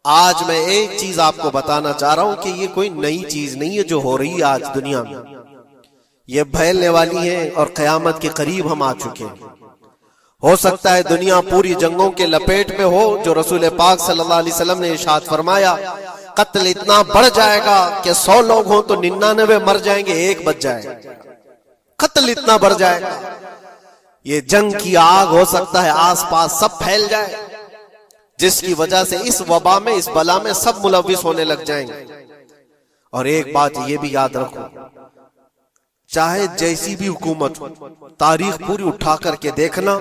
आज मैं एक चीज आपको बताना चाह रहा हूं कि ये कोई नई चीज नहीं है जो हो रही है आज दुनिया में। ये फैलने वाली है और कयामत के करीब हम आ चुके हैं। हो सकता है दुनिया पूरी जंगों के लपेट में हो, जो रसूल पाक सल्लल्लाहु अलैहि वसल्लम ने इरशाद फरमाया, कत्ल इतना बढ़ जाएगा कि 100 लोग हों तो 99 मर जाएंगे, एक बच जाएगा। कत्ल इतना बढ़ जाएगा, ये जंग की आग हो सकता है आसपास सब फैल जाए, जिसकी वजह से इस वबा में, इस बला में सब मुलविस होने लग जाएंगे। और एक बात ये भी याद रखो, चाहे जैसी भी हुकूमत हो, तारीख पूरी उठा करके देखना,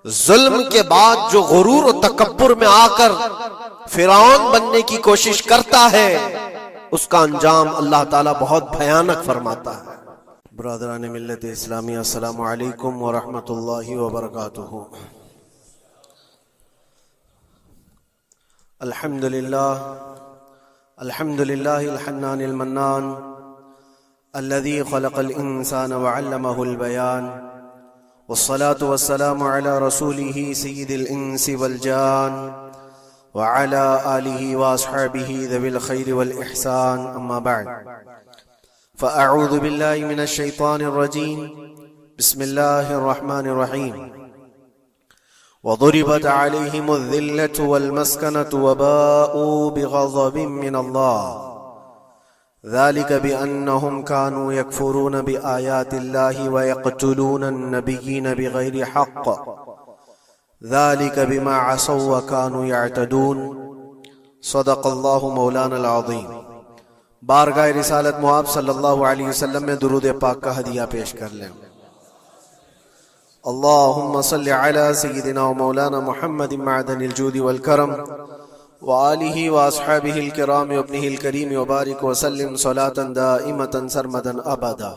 जुल्म के बाद जो गुरूर और तकब्बुर में आकर फिरौन बनने की कोशिश करता है, उसका अंजाम अल्लाह ताला बहुत भयानक फरमाता है। ब्रदरान मिल्लत इस्लामी, अस्सलामु अलैकुम व रहमतुल्लाहि व बरकातुहू। अल्हम्दुलिल्लाह अल्हम्दुलिल्लाहिल हन्नानिल मन्नान अल्लज़ी खलक़ल इंसाना व अल्लमहुल बयान वस्सलातु वस्सलामु अला रसूलिही सय्यिदिल इंसी वल जान व अला आलिही व अस्हाबिही ज़विल खैरि वल इहसान, अम्मा बअद। फ़अऊज़ु बिल्लाहि मिनश शैतानिर रजीम, बिस्मिल्लाहिर रहमानिर रहीम। वज़ुरिबत अलैहिमुज़्ज़िल्लतु वल मस्कनतु व बाऊ बिग़ज़बिन मिनल्लाह, ज़ालिका बिअन्नहुम कानू यकफुरून बिआयातिल्लाहि व यक़्तुलूनन नबिय्यीन बिग़ैरि हक़्क़, ज़ालिका बिमा असौ व कानू यअतदून। सदक़ल्लाहु मौलानल अज़ीम। बारगाह रिसालत मुआब सल्लल्लाहु अलैहि वसल्लम में दुरूद पाक का हदिया पेश कर लें। अल्लाहुम्मा सल्लि अला सय्यिदिना व मौलाना मुहम्मदिन मअदनिल जूदि वल करम व आलिहि व अस्हाबिहिल किराम व इब्निहिल करीम व बारिक व सल्लिम सलातन दाइमतन सरमदन अबदा।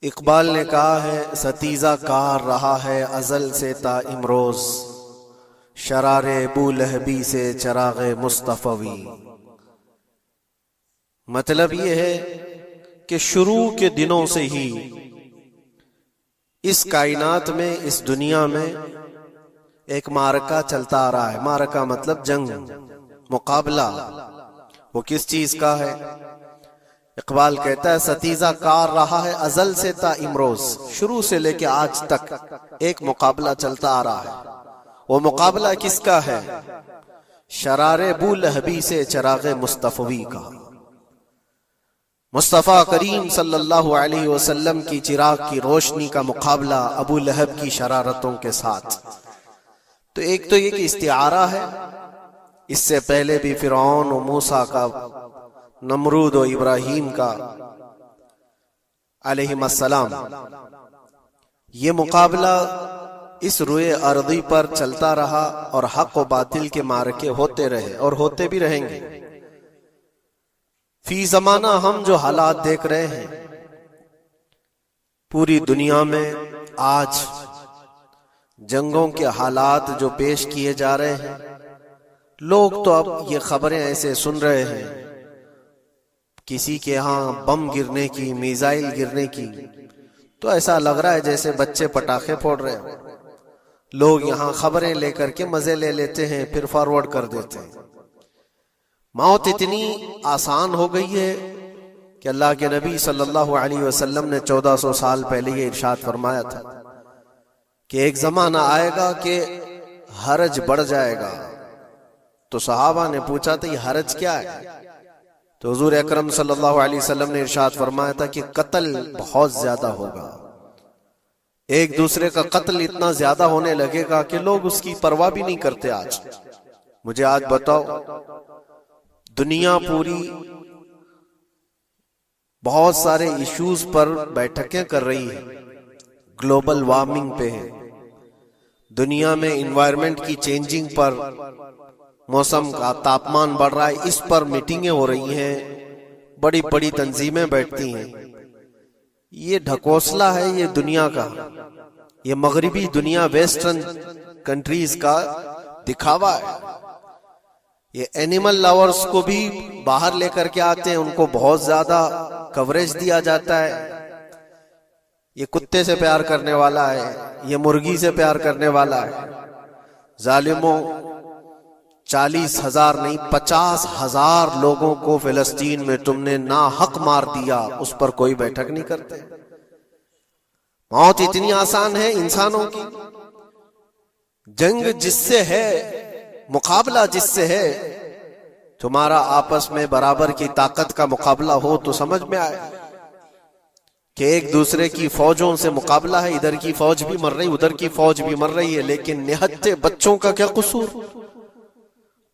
इकबाल ने कहा है, सतीजा कार रहा है अजल से ता इमरोज, शरारे बूलहबी से चरागे मुस्तफवी। मतलब ये है कि शुरू के दिनों से ही इस कायनात में, इस दुनिया में एक मारका चलता आ रहा है। मारका मतलब जंग, मुकाबला। वो किस चीज का है? इकबाल कहता है, सतीजा कार रहा है अजल से ता इमरोज, शुरू से लेके आज तक एक मुकाबला चलता आ रहा है। वो मुकाबला किसका है? शरारे बूलहबी से चरागे मुस्तफवी का। मुस्तफ़ा करीम सल्लल्लाहु अलैहि वसल्लम की चिराग की रोशनी का मुकाबला अबू लहब की शरारतों के साथ। तो एक तो ये कि इस्तिआरा है, इससे पहले भी फिरौन और मूसा का, नमरूद और इब्राहिम का अलैहिस्सलाम, ये मुकाबला इस रुए अर्दी पर चलता रहा और हक और बातिल के मारके होते रहे और होते भी रहेंगे। फी जमाना हम जो हालात देख रहे हैं पूरी दुनिया में, आज जंगों के हालात जो पेश किए जा रहे हैं, लोग तो अब ये खबरें ऐसे सुन रहे हैं, किसी के यहाँ बम गिरने की, मिसाइल गिरने की, तो ऐसा लग रहा है जैसे बच्चे पटाखे फोड़ रहे हैं। लोग यहाँ खबरें लेकर के मजे ले लेते हैं, फिर फॉरवर्ड कर देते हैं। मौत इतनी आसान हो गई है कि अल्लाह के नबी सल्लल्लाहु अलैहि वसल्लम ने 1400 साल पहले ये इरशाद फरमाया था कि एक जमाना आएगा कि हरज बढ़ जाएगा। तो सहाबा ने पूछा था, ये हरज क्या है? तो हुजूर अकरम सल्लल्लाहु अलैहि वसल्लम ने इरशाद फरमाया था कि कत्ल बहुत ज्यादा होगा। एक दूसरे का कत्ल इतना ज्यादा होने लगेगा कि लोग उसकी परवाह भी नहीं करते। आज मुझे आज बताओ, दुनिया पूरी बहुत सारे इश्यूज पर बैठकें कर रही है, ग्लोबल वार्मिंग पे है, दुनिया में इन्वायरमेंट की चेंजिंग पर, मौसम का तापमान बढ़ रहा है, इस पर मीटिंगें हो रही हैं, बड़ी बड़ी तंजीमें बैठती हैं। ये ढकोसला है ये दुनिया का, ये मगरिबी दुनिया, वेस्टर्न कंट्रीज का दिखावा है। ये एनिमल लवर्स को भी बाहर लेकर के आते हैं, उनको बहुत ज्यादा कवरेज दिया जाता है। ये कुत्ते से प्यार करने वाला है, ये मुर्गी से प्यार करने वाला है। जालिमों, 40,000 नहीं 50,000 लोगों को फिलिस्तीन में तुमने नाहक मार दिया, उस पर कोई बैठक नहीं करते। मौत इतनी आसान है इंसानों की। जंग जिससे है, मुकाबला जिससे है, तुम्हारा आपस में बराबर की ताकत का मुकाबला हो तो समझ में आए कि एक दूसरे की फौजों से मुकाबला है। इधर की फौज भी मर रही, उधर की फौज भी मर रही है, लेकिन निहत्ते बच्चों का क्या कसूर?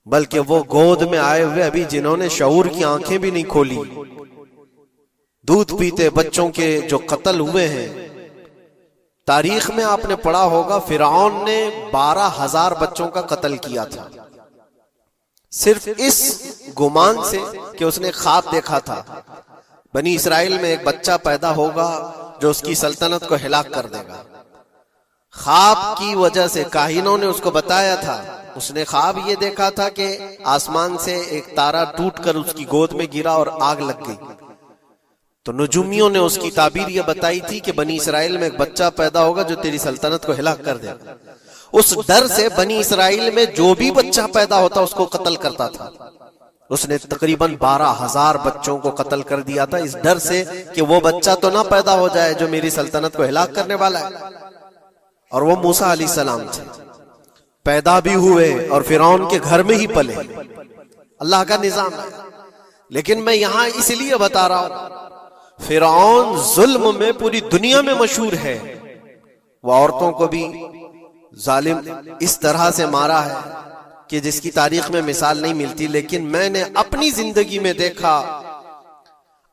बल्कि वो गोद में आए हुए अभी जिन्होंने शऊर की आंखें भी नहीं खोली, दूध पीते बच्चों के जो कत्ल हुए हैं। तारीख में आपने पढ़ा होगा फिरौन ने 12,000 बच्चों का कत्ल किया था, सिर्फ इस गुमान से कि उसने ख्वाब देखा था बनी इसराइल में एक बच्चा पैदा होगा जो उसकी सल्तनत को हिलाक कर देगा। ख्वाब की वजह से काहिनों ने उसको बताया था, उसने ख्वाब ये देखा था कि आसमान से एक तारा टूटकर उसकी गोद में गिरा और आग लग गई। तो नजुमियों ने उसकी ताबीर ये बताई थी कि बनी इसराइल में एक बच्चा पैदा होगा जो तेरी सल्तनत को हिलाक कर देगा। उस डर से बनी इसराइल में जो भी बच्चा पैदा होता उसको कत्ल करता था। उसने तकरीबन 12,000 बच्चों को कत्ल कर दिया था, इस डर से कि वो बच्चा तो ना पैदा हो जाए जो मेरी सल्तनत को हिलाक करने वाला है। और वो मूसा अलैहिस्सलाम थे, पैदा भी हुए और फिरौन के घर में ही पले। अल्लाह का निजाम है। लेकिन मैं यहां इसलिए बता रहा हूं, फिरौन जुल्म में पूरी दुनिया में मशहूर है। वो औरतों को भी जालिम इस तरह से मारा है कि जिसकी तारीख में मिसाल नहीं मिलती। लेकिन मैंने अपनी जिंदगी में देखा,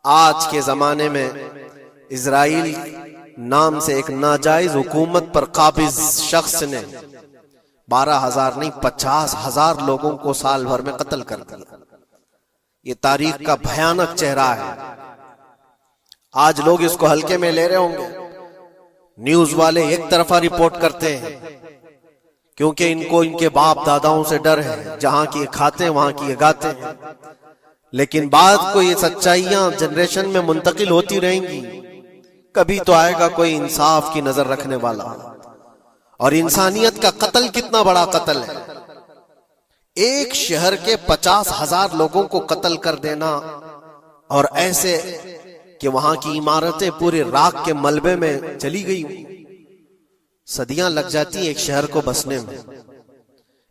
आज के जमाने में इजराइल नाम से एक नाजायज हुकूमत पर काबिज शख्स ने 12,000 नहीं 50,000 लोगों को साल भर में कत्ल कर दिया। ये तारीख का भयानक चेहरा है। आज लोग इसको हल्के में ले रहे होंगे, न्यूज वाले एक तरफा रिपोर्ट करते हैं क्योंकि इनको इनके बाप दादाओं से डर है, जहां की खाते हैं वहां की गाते हैं। लेकिन बाद को ये सच्चाइयां जनरेशन में मुंतकिल होती रहेंगी, कभी तो आएगा कोई इंसाफ की नजर रखने वाला। और इंसानियत का कत्ल कितना बड़ा कत्ल है, एक शहर के 50,000 लोगों को कत्ल कर देना, और ऐसे कि वहां की इमारतें पूरे राख के मलबे में चली गई। सदियां लग जाती एक शहर को बसने में,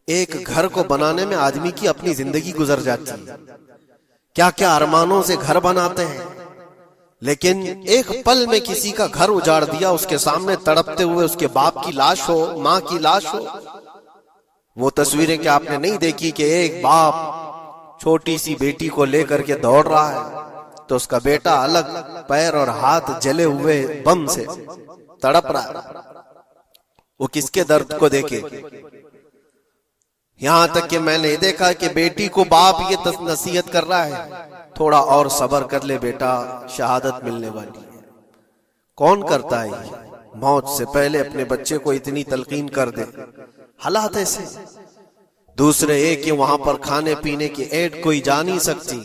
एक घर को बनाने में आदमी की अपनी जिंदगी गुजर जाती है। क्या क्या अरमानों से घर बनाते हैं, लेकिन एक पल में किसी का घर उजाड़ दिया, उसके सामने तड़पते हुए उसके बाप की लाश हो, मां की लाश हो। वो तस्वीरें क्या आपने नहीं देखी कि एक बाप छोटी सी बेटी को लेकर के दौड़ रहा है, तो उसका बेटा अलग पैर और हाथ जले हुए बम से तड़प रहा है। वो किसके दर्द को देखे? यहां तक कि मैंने देखा कि बेटी को बाप ये नसीहत कर रहा है, थोड़ा और सब्र कर ले बेटा, शहादत मिलने वाली है। कौन करता है ये? मौत से पहले अपने बच्चे को इतनी तलकीन कर दे। हालात ऐसे। दूसरे एक कि वहां पर खाने पीने की ऐड कोई जा नहीं सकती,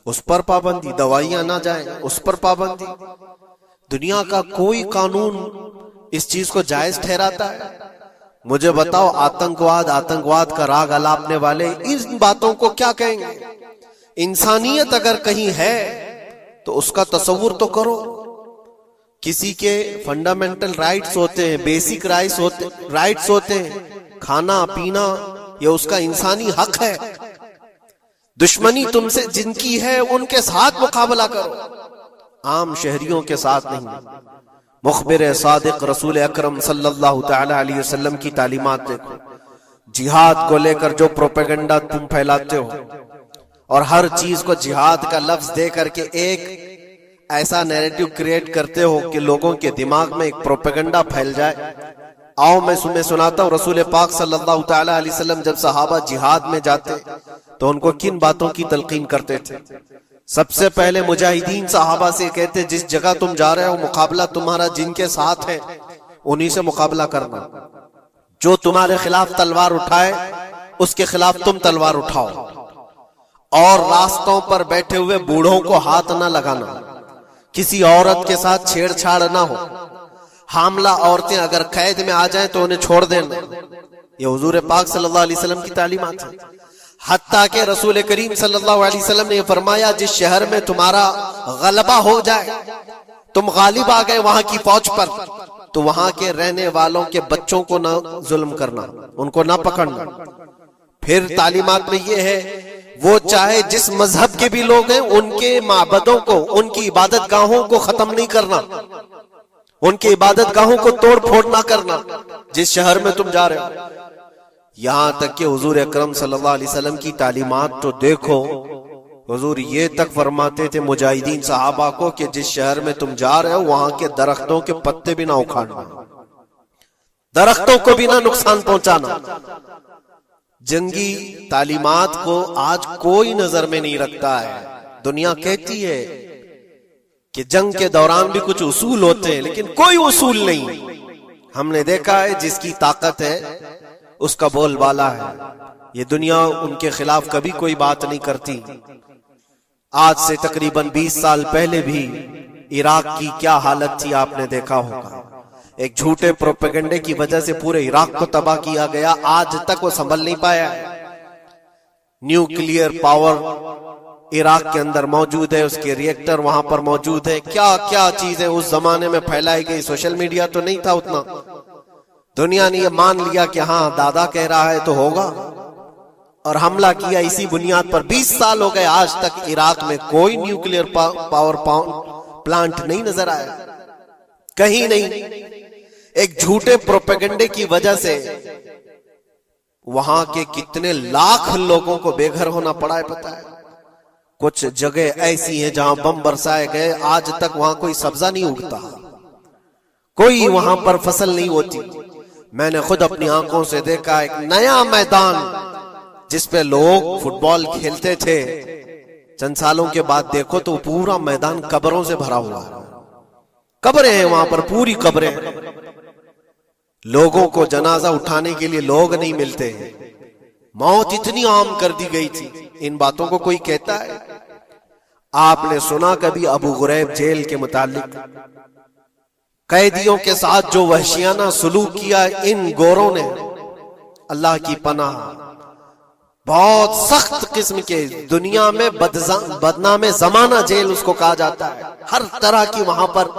उस पर पाबंदी। दवाइयां ना जाए, उस पर पाबंदी। दुनिया का कोई कानून इस चीज को जायज ठहराता है? मुझे बताओ, आतंकवाद का राग अलापने वाले इन बातों को क्या कहेंगे? इंसानियत अगर कहीं है तो उसका तस्वुर तो करो। किसी के फंडामेंटल राइट्स होते हैं, बेसिक राइट्स होते हैं, खाना पीना, ये उसका इंसानी हक है। दुश्मनी तुमसे जिनकी है उनके साथ मुकाबला करो, आम शहरियों के साथ नहीं। मुखबिर सादिक रसूल अकरम सल्लल्लाहु तआला अलैहि वसल्लम की तालीमात देखो। जिहाद को लेकर जो प्रोपेगेंडा तुम फैलाते हो और हर चीज को जिहाद का लफ्ज दे करके एक ऐसा नैरेटिव क्रिएट करते हो कि लोगों के दिमाग में एक प्रोपेगेंडा फैल जाए। आओ मैं सुनाता हूँ, रसूल पाक सल्लल्लाहु तआला अलैहि वसल्लम जब सहाबा जिहाद में जाते तो उनको किन बातों की तलकीन करते थे। सबसे पहले मुजाहिदीन सहाबा से कहते, जिस जगह तुम जा रहे हो मुकाबला तुम्हारा जिनके साथ है उन्हीं से मुकाबला करना। जो तुम्हारे खिलाफ तलवार उठाए उसके खिलाफ तुम तलवार उठाओ, और रास्तों पर बैठे हुए बूढ़ों को हाथ ना लगाना, किसी औरत के साथ छेड़छाड़ ना हो, हामला औरतें अगर कैद में आ जाएं तो उन्हें छोड़ देना। ये हुजूर पाक सल्लल्लाहु अलैहि वसल्लम की तालीमात है। हत्ता के रसूल करीम सल्लल्लाहु अलैहि वसल्लम ने फरमाया, जिस शहर में तुम्हारा गलबा हो जाए, तुम गालिब आ गए वहां की फौज पर, तो वहां के रहने वालों के बच्चों को ना जुल्म करना, उनको ना पकड़ना। फिर तालीमात में ये है, वो चाहे जिस मजहब के भी लोग हैं, उनके माबदों को, उनकी इबादत गाहों को खत्म नहीं करना, उनकी इबादत गाहों को तोड़ फोड़ ना करना जिस शहर में तुम जा रहे हो। यहां तक कि हुजूर अकरम सल्लल्लाहु अलैहि वसल्लम की तालीमात तो देखो, हुजूर ये तक फरमाते थे मुजाहिदीन सहाबा को कि जिस शहर में तुम जा रहे हो वहां के दरख्तों के पत्ते भी ना उखाड़ना, दरख्तों को भी ना नुकसान पहुंचाना। जंगी तालीमात को आज कोई नजर में नहीं रखता है। दुनिया कहती है कि जंग के दौरान भी कुछ उसूल होते हैं, लेकिन कोई उसूल नहीं। हमने देखा है जिसकी ताकत है उसका बोलबाला है। ये दुनिया उनके खिलाफ कभी कोई बात नहीं करती। आज से तकरीबन 20 साल पहले भी इराक की क्या हालत थी आपने देखा होगा। एक झूठे प्रोपेगेंडे की वजह से पूरे इराक को तबाह किया गया। आज तक वो संभल नहीं पाया। न्यूक्लियर पावर इराक के अंदर मौजूद है, उसके रिएक्टर वहां पर मौजूद है। क्या क्या चीजें उस जमाने में फैलाई गई। सोशल मीडिया तो नहीं था उतना। दुनिया ने ये मान लिया कि हाँ दादा कह रहा है तो होगा, और हमला किया इसी बुनियाद पर। 20 साल हो गए, आज तक इराक में कोई न्यूक्लियर पावर प्लांट नहीं नजर आया, कहीं नहीं। एक झूठे प्रोपेगेंडे की वजह से वहां के कितने लाख लोगों को बेघर होना पड़ा है पता है। कुछ जगह ऐसी हैं जहां बम बरसाए गए, आज तक वहां कोई सब्जा नहीं उगता, कोई वहां पर फसल नहीं होती। मैंने खुद अपनी आंखों से देखा एक नया मैदान जिसपे लोग फुटबॉल खेलते थे, चंद सालों के बाद देखो तो पूरा मैदान कब्रों से भरा हुआ है। कब्रें हैं वहां पर, पूरी कब्रें। लोगों को जनाजा उठाने के लिए लोग नहीं मिलते। मौत इतनी आम कर दी गई थी। इन बातों को कोई कहता है? आपने सुना कभी अबू गुरैब जेल के मुतालिक? कैदियों के साथ जो वहशियाना सुलूक किया इन गोरों ने, अल्लाह की पनाह, बहुत सख्त किस्म के, दुनिया में बदनामे जमाना जेल उसको कहा जाता है। हर तरह की वहां पर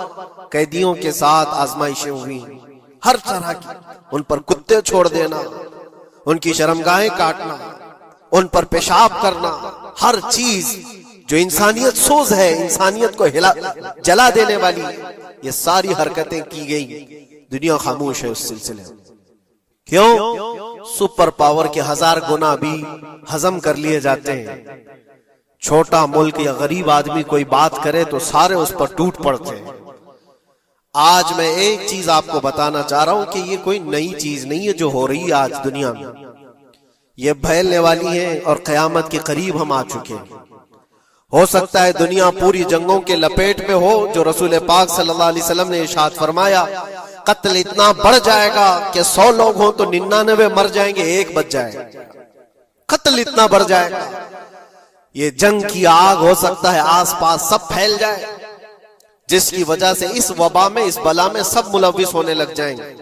कैदियों के साथ आजमाइशें हुई, हर तरह की। उन पर कुत्ते छोड़ देना, उनकी शर्मगाहें काटना, उन पर पेशाब करना, हर चीज जो इंसानियत सोज है, इंसानियत को जला देने वाली, ये सारी हरकतें की गई। दुनिया खामोश है उस सिलसिले में। क्यों? सुपर पावर के 1000 गुना भी हजम कर लिए जाते हैं। छोटा मुल्क या गरीब आदमी कोई बात करे तो सारे उस पर टूट पड़ते हैं। आज मैं एक चीज आपको बताना चाह रहा हूं कि ये कोई नई चीज नहीं है जो हो रही है आज दुनिया में। ये फैलने वाली है और कयामत के करीब हम आ चुके हैं। हो सकता है दुनिया पूरी जंगों के लपेट में हो, जो रसूल पाक सल्लल्लाहु अलैहि वसल्लम ने इरशाद फरमाया, कत्ल इतना बढ़ जाएगा कि 100 लोग हों तो 99 मर जाएंगे, एक बच जाएगा। कत्ल इतना बढ़ जाएगा। ये जंग की आग हो सकता है आसपास सब फैल जाए, जिसकी वजह से इस वबा में, इस बला में सब मुलविस होने लग जाएंगे।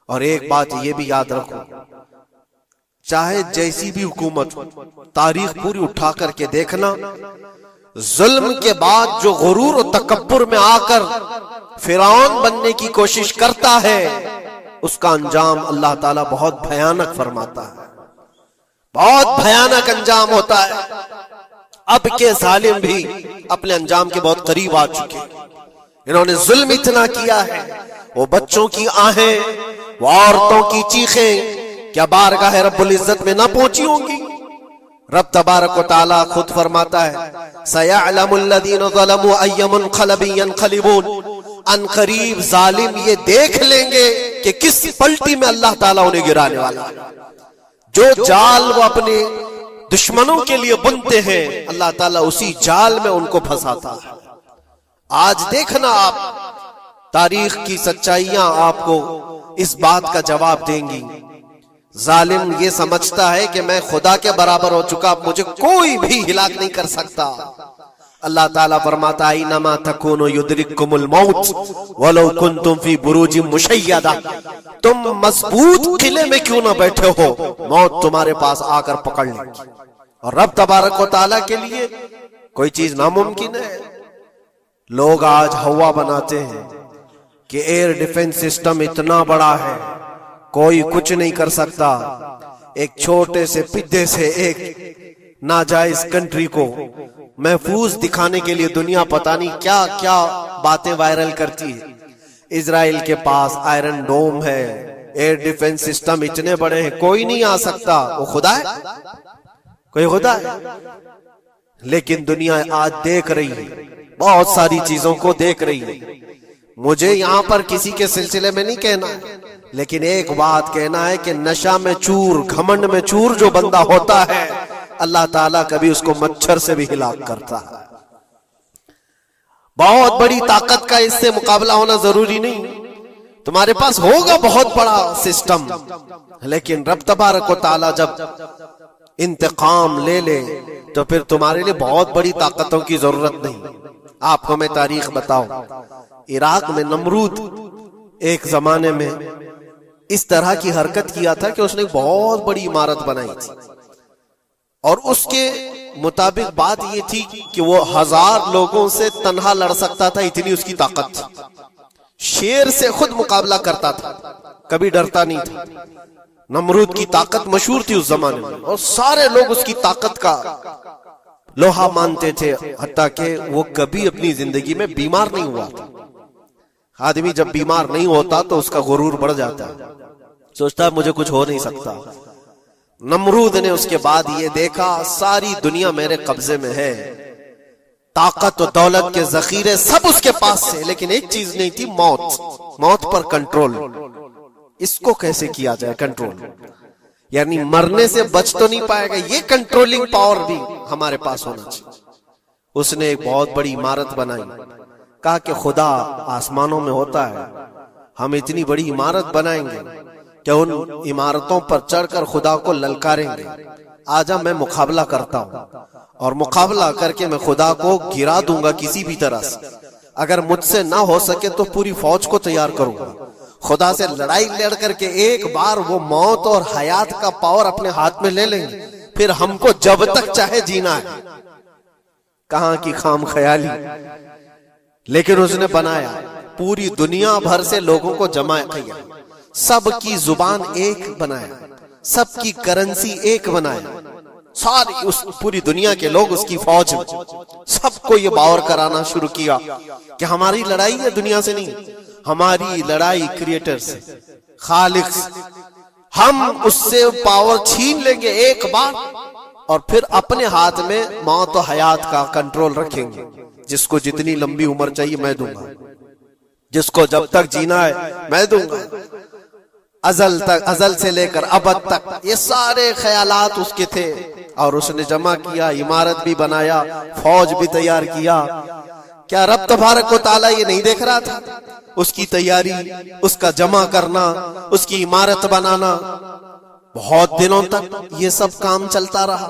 और एक बात ये भी याद रखो, चाहे जैसी भी हुकूमत हो, तारीख पूरी उठा करके देखना, जुल्म के बाद जो गुरूर और तकब्बुर में आकर फिरौन बनने की कोशिश करता है, उसका अंजाम अल्लाह ताला बहुत भयानक फरमाता है। बहुत भयानक अंजाम होता है। अब के जालिम भी अपने अंजाम के बहुत करीब आ चुके हैं। इन्होंने जुल्म इतना किया है, वो बच्चों की आहें, वो औरतों की चीखें क्या बारगाह रब्बुल इज्जत में ना पहुंची होंगी? रब तबारक व तआला खुद फरमाता है, सयअलमुल लदीन ज़लमू अय्य मुनक़लिबिन यनक़लिबून। अनकरीब जालिम ये देख लेंगे कि किस पलटी में अल्लाह ताला उन्हें गिराने वाला है। जो जाल वो अपने दुश्मनों के लिए बुनते हैं, अल्लाह ताला उसी जाल में उनको फंसाता है। आज देखना आप, तारीख की सच्चाइयां आपको इस बात का जवाब देंगी। जालिम ये समझता है कि मैं खुदा के बराबर हो चुका, मुझे कोई भी हिलाक नहीं कर सकता। अल्लाह ताला फरमाता है इन्नमा तकूनु युद्रिकुमुल मौत वलो कुंतुम फी बुरूजिम मुशय्यदा, तुम मजबूत किले में क्यों ना बैठे हो, मौत तुम्हारे पास आकर पकड़ लेगी। और रब तबारक व तआला के लिए कोई चीज नामुमकिन है। लोग आज हवा बनाते हैं कि एयर डिफेंस सिस्टम इतना बड़ा है कोई कुछ नहीं कर सकता। एक छोटे से पिद्दे से एक नाजायज कंट्री को महफूज दिखाने के लिए दुनिया पता नहीं क्या क्या बातें वायरल करती है। इजराइल के पास आयरन डोम है, एयर डिफेंस सिस्टम इतने बड़े हैं, कोई नहीं आ सकता। वो खुदा है? कोई खुदा है? लेकिन दुनिया आज देख रही है, बहुत सारी चीजों को देख रही है। मुझे यहां पर किसी के सिलसिले में नहीं कहना है, लेकिन एक बात कहना है कि नशा में चूर, घमंड में चूर जो बंदा होता है, अल्लाह ताला कभी उसको मच्छर से भी हिलाक करता है। बहुत बड़ी ताकत का इससे मुकाबला होना जरूरी नहीं। तुम्हारे पास होगा बहुत बड़ा सिस्टम, लेकिन रब तबारक व तआला जब इंतकाम ले ले तो फिर तुम्हारे लिए बहुत बड़ी ताकतों की जरूरत नहीं। आपको मैं तारीख बताऊं, इराक में नमरूद एक जमाने में इस तरह की हरकत किया था कि उसने बहुत बड़ी इमारत बनाई थी, और उसके मुताबिक बात ये थी कि वो 1000 लोगों से तन्हा लड़ सकता था, इतनी उसकी ताकत थी। शेर से खुद मुकाबला करता था, कभी डरता नहीं था। नमरूद की ताकत मशहूर थी उस जमाने में, और सारे लोग उसकी ताकत का लोहा मानते थे, हत्ता कि वो कभी अपनी जिंदगी में बीमार नहीं हुआ था। आदमी जब बीमार नहीं होता तो उसका गुरूर बढ़ जाता है, सोचता है मुझे कुछ हो नहीं सकता। नमरूद ने उसके बाद ये देखा सारी दुनिया मेरे कब्जे में है, ताकत और दौलत के जखीरे सब उसके पास से, लेकिन एक चीज नहीं थी, मौत। मौत पर कंट्रोल। इसको कैसे किया जाए कंट्रोल? यानी मरने से बच तो नहीं पाएगा, ये कंट्रोलिंग पावर भी हमारे पास होना चाहिए। उसने एक बहुत बड़ी इमारत बनाई, कहा कि खुदा आसमानों में होता है, हम इतनी बड़ी इमारत बनाएंगे कि उन इमारतों पर चढ़कर खुदा को ललकारेंगे। आजा मैं मुकाबला करता हूं, और मुकाबला करके मैं खुदा को गिरा दूंगा किसी भी तरह से। अगर मुझसे ना हो सके तो पूरी फौज को तैयार करूंगा। खुदा से लड़ाई लड़ करके एक बार वो मौत और हयात का पावर अपने हाथ में ले लेंगे, फिर हमको जब तक चाहे जीना है। कहां की खाम ख्याली। लेकिन उसने बनाया, पूरी दुनिया भर से लोगों को जमा किया, सबकी जुबान एक बनाया, सबकी करेंसी एक बनाया, सारी उस पूरी दुनिया के लोग उसकी फौज में। सबको ये बावर कराना शुरू किया कि हमारी लड़ाई है दुनिया से नहीं, हमारी लड़ाई क्रिएटर से, खालिक से। हम उससे पावर छीन लेंगे एक बार, और फिर अपने हाथ में मौत और हयात का कंट्रोल रखेंगे। जिसको जितनी लंबी उम्र चाहिए मैं दूंगा, जिसको जब तक जीना है मैं दूंगा। अजल तक, अजल से लेकर अबद तक, ये सारे ख्यालात उसके थे। और उसने जमा किया, इमारत भी बनाया, फौज भी तैयार किया। क्या रब तबारक व तआला ये नहीं देख रहा था? उसकी तैयारी, उसका जमा करना, उसकी इमारत बनाना, बहुत दिनों तक ये सब काम चलता रहा।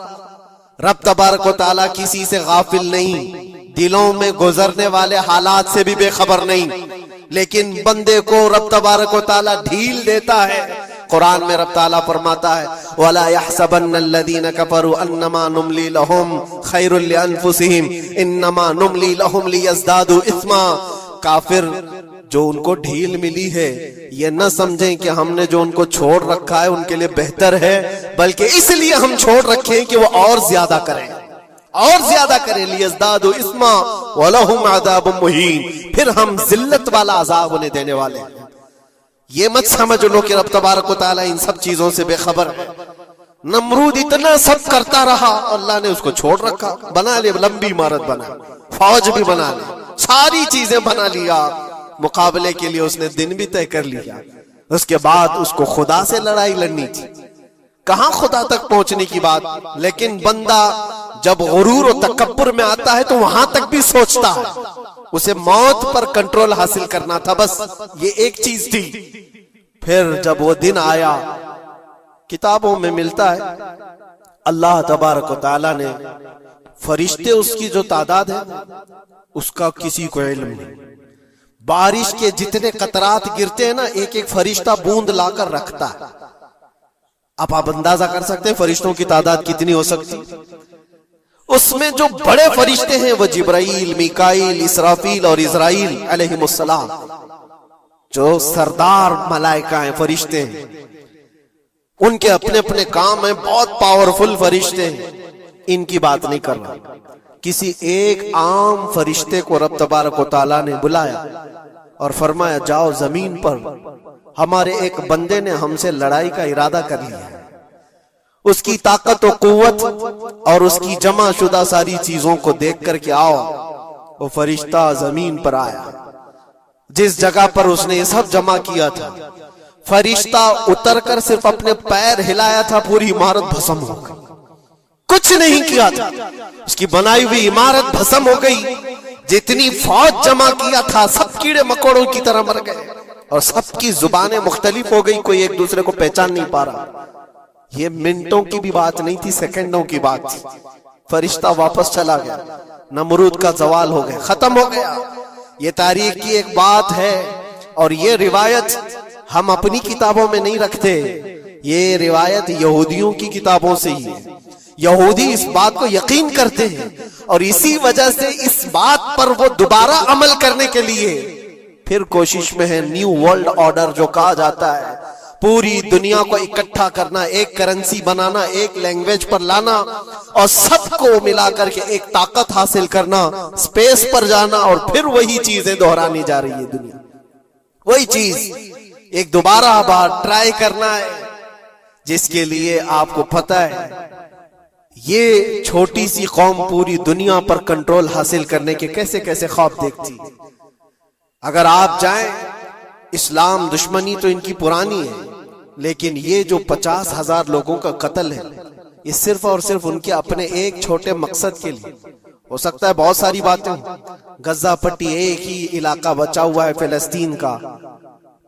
रब तबारक व तआला किसी से गाफिल नहीं, दिलों में गुजरने वाले हालात से भी बेखबर नहीं, लेकिन बंदे को रब तबारक व तआला ढील देता है। कुरान में रब ताला फरमाता है, वला यहसबन्नल्लज़ीना कफरू अन्नमा नुमली लहुम खैरुल लिअन्फुसिहिम इन्नमा नुमली लहुम लियज़दादू इस्मा। काफिर जो उनको ढील मिली है, ये न समझें कि हमने जो उनको छोड़ रखा है उनके लिए बेहतर है, बल्कि इसलिए हम छोड़ रखे हैं कि वो और ज्यादा करें, और ज्यादा करें। लियज़दादू इस्मा वलहुम अज़ाबुम मुहीन, फिर हम जिल्लत वाला अजाब उन्हें देने वाले हैं। ये मत समझ लो कि रब तबारक व तआला इन सब चीजों से बेखबर है। नमरूद इतना सब करता रहा, अल्लाह ने उसको छोड़ रखा। बना ले लंबी इमारत, बना फौज भी बना ली, सारी चीजें बना लिया। मुकाबले के लिए उसने दिन भी तय कर लिया। उसके बाद उसको खुदा से लड़ाई लड़नी थी, कहां खुदा तक पहुंचने की बात। लेकिन बंदा जब गुरूर और तकब्बुर में आता है तो वहां तक भी सोचता है, उसे मौत पर कंट्रोल हासिल करना था, बस ये एक चीज थी। फिर जब वो दिन आया, किताबों में मिलता है, अल्लाह तबारक व तआला ने फरिश्ते उसकी जो तादाद है उसका किसी को इल्म नहीं। बारिश के जितने कतरात गिरते हैं ना, एक एक फरिश्ता बूंद लाकर रखता है। अब आप अंदाजा कर सकते हैं फरिश्तों की तादाद कितनी हो सकती। उसमें जो बड़े फरिश्ते हैं वो जिब्राइल, मीकाईल, इसराफील और इज़राइल अलैहिमुस्सलाम, जो सरदार मलाइका हैं, फरिश्ते हैं, उनके अपने अपने काम हैं, बहुत पावरफुल फरिश्ते हैं। इनकी बात नहीं कर रहा, किसी एक आम फरिश्ते को रब तबारक व तआला ने बुलाया और फरमाया जाओ जमीन पर हमारे एक बंदे ने हमसे लड़ाई का इरादा कर लिया है, उसकी ताकत और कुव्वत और उसकी जमा शुदा सारी चीजों को देख करके आओ। वो फरिश्ता जमीन पर आया, जिस जगह पर उसने ये सब जमा किया था, फरिश्ता उतरकर सिर्फ अपने पैर हिलाया था, पूरी इमारत भस्म हो गई। कुछ नहीं किया था, उसकी बनाई हुई इमारत भस्म हो गई। जितनी फौज जमा किया था सब कीड़े मकोड़ों की तरह मर गए और सबकी जुबानें मुख्तलिफ हो गई, कोई एक दूसरे को पहचान नहीं पा रहा। ये मिनटों की भी बात नहीं थी, सेकंडों की बात थी। फरिश्ता वापस चला गया, नमरूद का जवाल हो गया, खत्म हो गया। ये तारीख की एक बात है और ये रिवायत हम अपनी किताबों में नहीं रखते, ये रिवायत यहूदियों की किताबों से ही है। यहूदी इस बात को यकीन करते हैं और इसी वजह से इस बात पर वो दोबारा अमल करने के लिए फिर कोशिश में है। न्यू वर्ल्ड ऑर्डर जो कहा जाता है, पूरी दुनिया को इकट्ठा करना, एक करेंसी बनाना, एक लैंग्वेज पर लाना और सबको मिलाकर के एक ताकत हासिल करना, स्पेस पर जाना और फिर वही चीजें दोहरानी जा रही है दुनिया। वही चीज एक दोबारा बार ट्राई करना है, जिसके लिए आपको पता है ये छोटी सी कौम पूरी दुनिया पर कंट्रोल हासिल करने के कैसे कैसे ख्वाब देखती। अगर आप जाएं, इस्लाम दुश्मनी तो इनकी पुरानी है, लेकिन ये जो 50,000 लोगों का कत्ल है, ये सिर्फ और सिर्फ उनके अपने एक छोटे मकसद के लिए। हो सकता है बहुत सारी बातें, गजा पट्टी एक ही इलाका बचा हुआ है फिलिस्तीन का,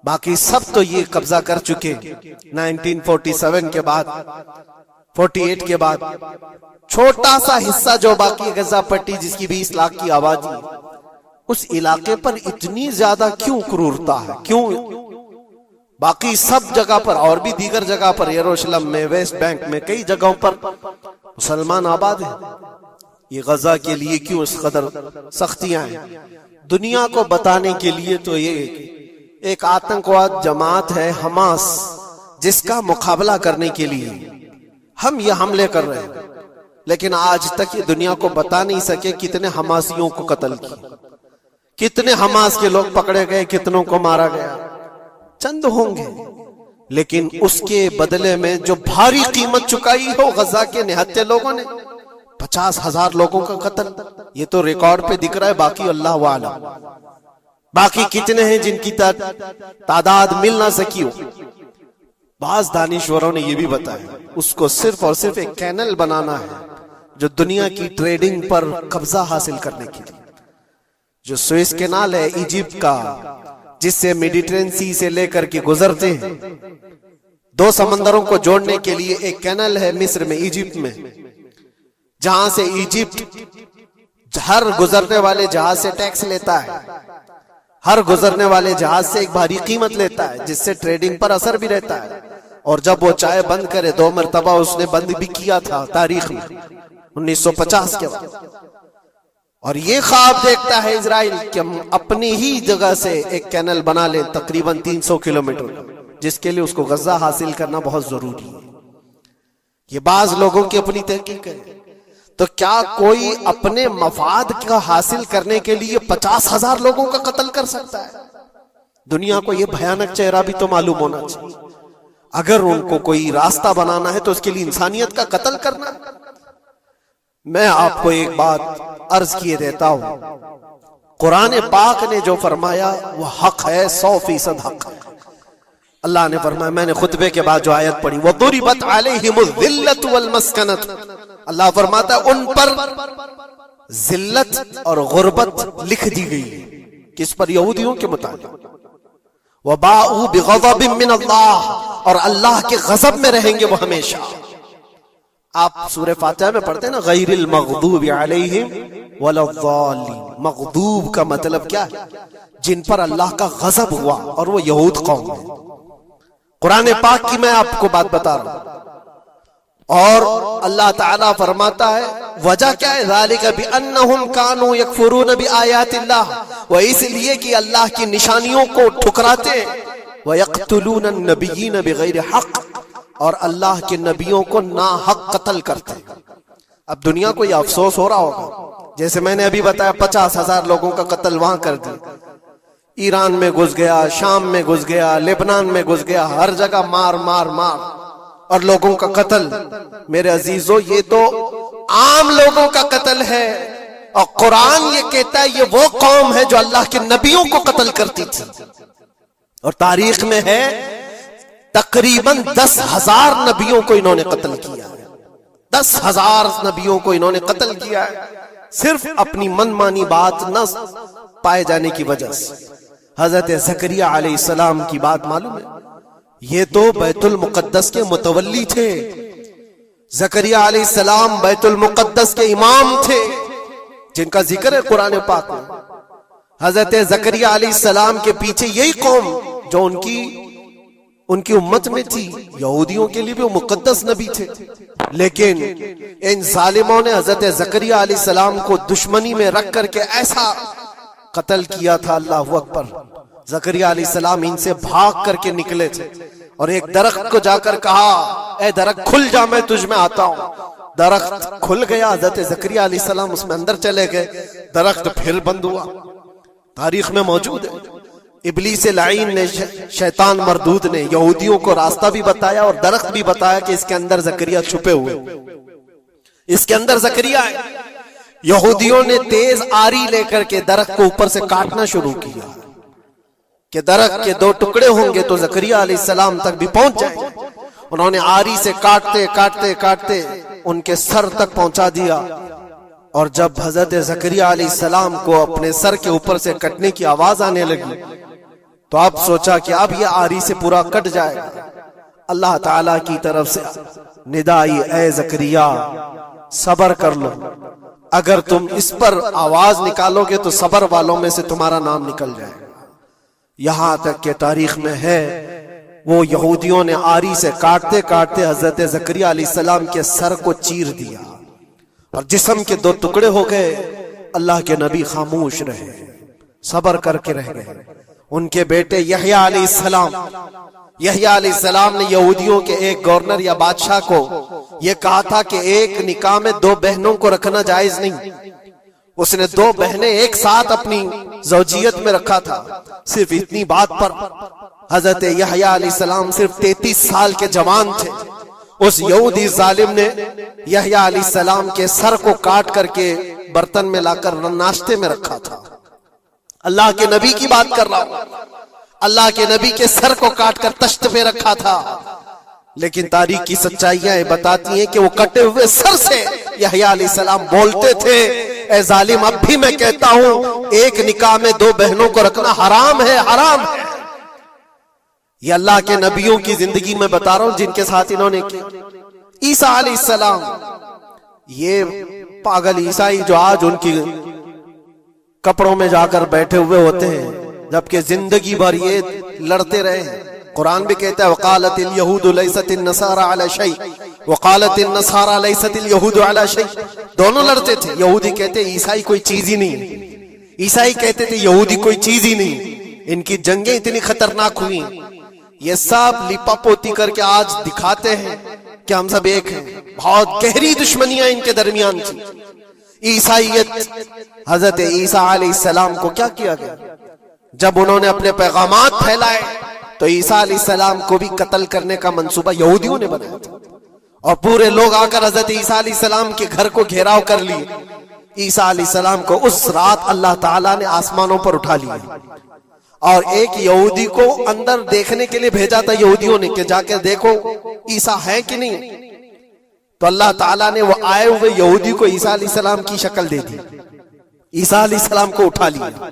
बाकी सब तो ये कब्जा कर चुके 1947 के बाद, 48 के बाद। छोटा सा हिस्सा जो बाकी गजा पट्टी, जिसकी 20 लाख की आबादी, उस इलाके पर इतनी ज्यादा क्यों क्रूरता है, क्यों? बाकी सब जगह पर और भी दीगर जगह पर, यरूशलेम में, वेस्ट बैंक में, कई जगहों पर मुसलमान आबाद हैं। ये गजा के लिए क्यों इस कदर सख्तियां हैं? दुनिया को बताने के लिए तो ये एक आतंकवाद जमात है हमास, जिसका मुकाबला करने के लिए हम ये हमले कर रहे हैं। लेकिन आज तक ये दुनिया को बता नहीं सके कितने हमासियों को कत्ल किया, कितने हमास के लोग पकड़े गए, कितनों को मारा गया, चंद होंगे। लेकिन उसके बदले में जो भारी कीमत चुकाई हो गजा के निहत्थे लोगों ने, 50,000 लोगों का कत्ल, ये तो रिकॉर्ड पे दिख रहा है। बाकी अल्लाह वाला, बाकी कितने हैं जिनकी तादाद मिल ना सकी हो। बाज दानिश्वरों ने यह भी बताया उसको सिर्फ और सिर्फ एक कैनल बनाना है जो दुनिया की ट्रेडिंग पर कब्जा हासिल करने के लिए। जो सुएज कैनाल है इजिप्ट का, जिससे मेडिटेरियन सी से लेकर के गुजरते हैं, 2 समंदरों को जोड़ने के लिए एक कैनल है मिस्र में, इजिप्ट में, जहां से इजिप्ट हर गुजरने वाले जहाज से टैक्स लेता है, हर गुजरने वाले जहाज से एक भारी कीमत लेता है, जिससे ट्रेडिंग पर असर भी रहता है। और जब वो चाय बंद करे, 2 मरतबा उसने बंद भी किया था तारीख में 1950 के बाद। और ये ख्वाब देखता है इजराइल कि हम अपनी ही जगह से एक कैनल बना ले तकरीबन 300 किलोमीटर, जिसके लिए उसको गजा हासिल करना बहुत जरूरी है। ये बाज लोगों की अपनी तहकीक है। तो क्या कोई अपने मफाद का हासिल करने के लिए 50,000 लोगों का कत्ल कर सकता है? दुनिया को यह भयानक चेहरा भी तो मालूम होना चाहिए। अगर उनको कोई रास्ता बनाना है तो उसके लिए इंसानियत का कत्ल करना। मैं आपको एक बात अर्ज किए देता हूं, कुरान पाक ने जो फरमाया वो हक है, 100% हक है। अल्लाह ने फरमाया, मैंने खुतबे के बाद जो आयत पढ़ी, वदुरिबत अलैहिमुल ज़िल्लतु वल मस्कनत, अल्लाह फरमाता है उन पर जिल्लत और गुर्बत लिख दी गई। किस पर? यहूदियों के मुताबिक। वबाउ बिग़ज़बिन मिन अल्लाह, और अल्लाह के गजब में रहेंगे वो हमेशा। आप सूरह फातिहा में पढ़ते हैं ना, गैरिल मग़दूबि अलैहिम वलद्दालिन। मग़दूब का मतलब क्या है? जिन पर अल्लाह का गजब हुआ, और वो यहूद कौम है। कुरान पाक की मैं आपको बात बता रहा हूं। और अल्लाह ताला फरमाता है वजह क्या है, ज़ालिका बिअन्नहुम कानू यकफुरून बिआयातिल्लाह, वो इसलिए कि अल्लाह की निशानियों को ठुकराते, व यक़्तुलून अन्नबिय्यीन बिगैरि हक़, और अल्लाह के नबियों को ना हक कत्ल करते। अब दुनिया को यह अफसोस हो रहा होगा, जैसे मैंने अभी बताया 50,000 लोगों का कत्ल वहां कर दिया, ईरान में घुस गया, शाम में घुस गया, लेबनान में घुस गया, हर जगह मार मार मार और लोगों का कत्ल। मेरे अजीजों, ये तो आम लोगों का कत्ल है, और कुरान ये कहता है ये वो कौम है जो अल्लाह के नबियों को कत्ल करती थी। और तारीख में है तकरीबन 10,000 नबियों को इन्होंने कत्ल किया है। 10,000 नबियों को इन्होंने कत्ल किया है, सिर्फ अपनी मनमानी बात न पाए जाने की वजह से। हजरत ज़करिया अलैहिस्सलाम की बात मालूम है, ये तो बैतुल मुक़द्दस के मुतवल्ली थे। ज़करिया अलैहिस्सलाम बैतुल मुक़द्दस के इमाम थे, जिनका जिक्र है कुरान पाक में। हजरत ज़करिया अलैहिस्सलाम के पीछे यही कौम जो उनकी उम्मत में थी, यहूदियों के लिए भी वो मुक़द्दस नबी थे। लेकिन इन जालिमों ने हजरत ज़करिया अलैहिस्सलाम को दुश्मनी में रख करके ऐसा कत्ल किया था, अल्लाहु अकबर। ज़करिया अलैहिस्सलाम इनसे भाग करके निकले थे और एक दरख्त को जाकर कहा, ए दरख्त खुल जा, मैं तुझ में आता हूं। दरख्त खुल गया, हजरत ज़करिया अलैहिस्सलाम उसमें अंदर चले गए, दरख्त फिर बंद हुआ। तारीख में मौजूद है, इब्लीस लाइन ने, शैतान मरदूद ने यहूदियों को रास्ता भी बताया और दरख्त भी बताया कि इसके अंदर ज़करिया छुपे हुए, इसके अंदर ज़करिया है। यहूदियों ने तेज आरी लेकर के दरख्त को ऊपर से काटना शुरू किया कि दरख्त के 2 टुकड़े होंगे तो ज़करिया अलैहिस्सलाम तक भी पहुंच जाएंगे। उन्होंने आरी से काटते काटते काटते उनके सर तक पहुंचा दिया। और जब हजरत ज़करिया अलैहिस्सलाम को अपने सर के ऊपर से कटने की आवाज आने लगी, तो अब सोचा कि अब यह आरी से पूरा कट जाएगा। अल्लाह ताला की तरफ से निदा आई, ए ज़करिया सबर कर लो, अगर तुम इस पर आवाज निकालोगे तो सबर वालों में से तुम्हारा नाम निकल जाएगा। यहां तक के तारीख में है वो यहूदियों ने आरी से काटते काटते हजरत ज़करिया अलैहिस्सलाम के सर को चीर दिया और जिस्म के 2 टुकड़े हो गए। अल्लाह के नबी खामोश रहे, सबर करके रह गए। उनके बेटे यहया अलैहिस्सलाम ने यहूदियों के एक गवर्नर या बादशाह को यह कहा था कि एक निकाह में 2 बहनों को रखना जायज नहीं। उसने 2 बहनें एक साथ अपनी ज़ौजियत में रखा था। सिर्फ इतनी बात पर हजरत यहया अलैहिस्सलाम सिर्फ 33 साल के जवान थे। उस यहूदी जालिम ने यहया अलैहिस्सलाम के सर को काट करके बर्तन में लाकर नाश्ते में रखा था। अल्लाह के नबी की बात कर रहा हूं, अल्लाह के नबी के सर को काटकर तश्त पे रखा था। लेकिन तारीख की सच्चाइयां बताती हैं कि वो कटे हुए सर से यहया अलैहिस्सलाम बोलते थे, ए जालिम, अब भी मैं कहता हूं एक निकाह में 2 बहनों को रखना हराम है, हराम है। ये अल्लाह के नबियों की जिंदगी में बता रहा हूं जिनके साथ इन्होंने किया। ईसा अलैहिस्सलाम, ये पागल ईसाई जो आज उनकी कपड़ों में जाकर बैठे हुए होते हैं, जबकि जिंदगी भर ये लड़ते रहे हैं। कुरान भी कहता है वक़ालतिल यहूदु लैसतिन नसारा अला शै वक़ालतिन नसारा लैसतिल यहूदु अला शै। दोनों लड़ते थे। यहूदी कहते ईसाई कोई चीज ही नहीं, ईसाई कहते थे यहूदी कोई चीज ही नहीं। इनकी जंगें इतनी खतरनाक हुई, ये सब लिपापोती करके आज दिखाते हैं कि हम सब एक हैं। बहुत गहरी दुश्मनियां इनके दरमियान थी। ईसाईयत, हजरत ईसा अलैहिस्सलाम को क्या किया गया? जब उन्होंने अपने पैगामात फैलाए तो ईसा अलैहिस्सलाम को भी कत्ल करने का मंसूबा यहूदियों ने बनाया था और पूरे लोग आकर हजरत ईसा अलैहिस्सलाम के घर को घेराव कर लिए। ईसा अलैहिस्सलाम को उस रात अल्लाह ताला ने आसमानों पर उठा लिया और एक यहूदी को अंदर देखने के लिए भेजा था यहूदियों ने कि जाकर देखो ईसा है कि नहीं। तो अल्लाह ताला ने वो आए हुए यहूदी को ईसा अलैहिस्सलाम की शक्ल दे दी, ईसा अलैहिस्सलाम को उठा लिया।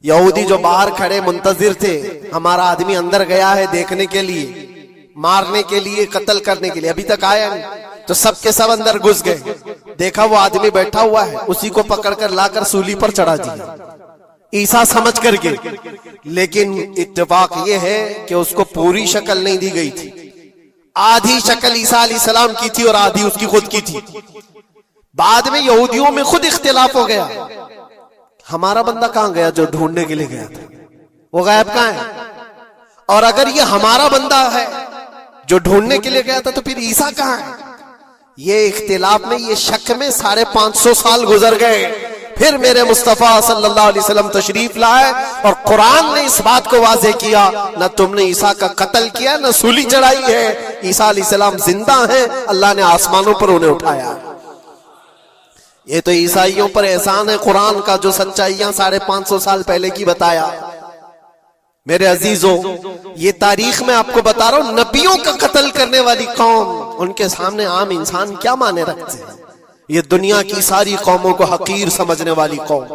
यहूदी जो बाहर खड़े मुंतजिर थे, हमारा आदमी अंदर गया है देखने के लिए, मारने के लिए, कत्ल करने के लिए, अभी तक आया नहीं। तो सब के सब अंदर घुस गए। देखा वो आदमी बैठा हुआ है, उसी को पकड़कर लाकर सूली पर चढ़ा दिया ईसा समझ करके। लेकिन इत्तेफाक ये है कि उसको पूरी शक्ल नहीं दी गई थी, आधी शक्ल ईसा अलैहिस्सलाम की थी और आधी उसकी खुद की थी। बाद में यहूदियों में खुद इख्तिलाफ हो गया, हमारा बंदा कहां गया जो ढूंढने के लिए गया था, वो गायब कहां है? और अगर ये हमारा बंदा है जो ढूंढने के लिए गया था तो फिर ईसा कहां है? ये इख्तिलाफ में, ये शक में 550 साल गुजर गए। फिर मेरे मुस्तफा सल्लल्लाहु अलैहि वसल्लम तशरीफ लाए और कुरान ने इस बात को वाज़ेह किया, न तुमने ईसा का कत्ल किया न सूली चढ़ाई है, ईसा अलैहिस्सलाम जिंदा है, अल्लाह ने आसमानों पर उन्हें उठाया। ये तो ईसाइयों पर एहसान है कुरान का, जो सच्चाइयां 550 साल पहले की बताया। मेरे अजीजों, ये तारीख में आपको बता रहा हूं, नबियों का कत्ल करने वाली कौम, उनके सामने आम इंसान क्या माने रखते हैं? ये दुनिया की सारी कौमों को हकीर समझने वाली कौम,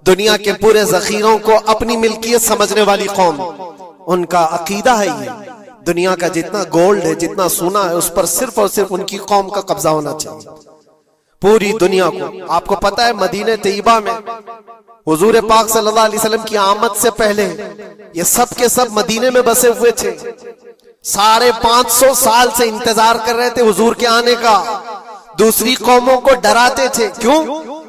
दुनिया के पूरे जखीरों को अपनी मिल्कियत समझने वाली कौम, उनका अकीदा है ये दुनिया का जितना गोल्ड है, जितना सोना है, उस पर सिर्फ और सिर्फ उनकी कौम का कब्जा होना चाहिए, पूरी दुनिया को। आपको पता है मदीने तैयबा में हुजूर पाक सल्लल्लाहु अलैहि वसल्लम की आमद से पहले ये सब के सब मदीने में बसे हुए थे, 550 साल से इंतजार कर रहे थे हुजूर के आने का। दूसरी कौमों को डराते थे, क्यों?